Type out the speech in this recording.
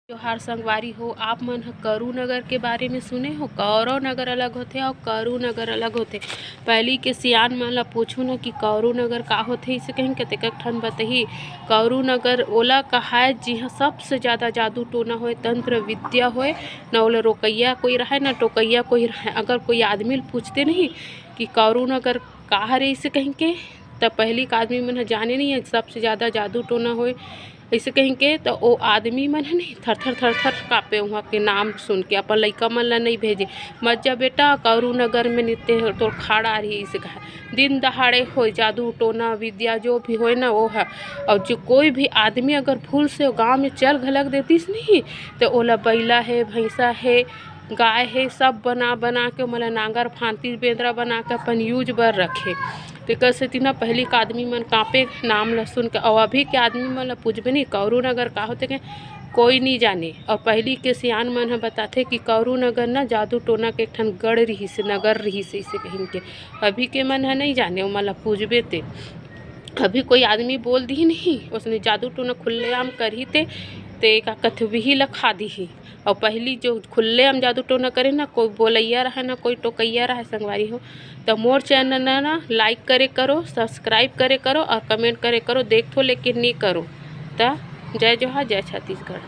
जोहार संगवारी हो। आप मन ह करू नगर के बारे में सुने हो। कौरव नगर अलग होथे और करू नगर अलग होथे। पहली के सियान मन ल पूछू न कि करू नगर का होथे, इसे कहीं कतेक ठन बताही। करू नगर ओला कहाय जिहा सबसे ज़्यादा जादू टोना होए, तंत्र विद्या होए, न ओला रोकैया कोई रहे न टोकैया कोई रहे। अगर कोई आदमी पूछते नहीं कि करू नगर का हरे इसे कहीं के, तब पहली का आदमी मन जाने नहीं है सबसे ज़्यादा जादू टोना होए ऐसे कहीं के। तो वो आदमी मन है नहीं थर थर कापे वहाँ के नाम सुन के। अपन लइका मन ला नहीं भेजे मत जा बेटा, करू नगर में नित्य तो खाड़ा रही इसे कहा। दिन दहाड़े हो जादू टोना विद्या जो भी होए ना वो है। और जो कोई भी आदमी अगर भूल से गांव में चल घलक देतीस नहीं तो ओला बैला है भैंसा है गाय है सब बना के मतलब नांगर फांती बेंदरा बना के अपन यूज बर रखे। तेकर सेती ना पहली का आदमी मन कांपे नाम ल सुन के। और अभी के आदमी मन ल पूछबे नहीं करू नगर का होथे के कोई नहीं जाने। और पहली के सियान मन ह बताथे कि करू नगर ना जादू टोना के एक ठन गढ़ रहिस नगर रहिस इसे कहीं के। अभी के मन ह नहीं जाने ओमन ल पूछबे ते अभी कोई आदमी बोल दी नहीं उसने जादू टोना खुलेआम करही ते का कथविही ल खा दिही। और पहली जो खुलेआम जादू टोना करे ना कोई बोलैया रहे ना कोई टोकैया रहे संगवारी हो। तो मोर चैनल ना लाइक करे करो, सब्सक्राइब करे करो और कमेंट करे करो। देखो लेकिन नहीं करो। तो जय जोहार, जय छत्तीसगढ़।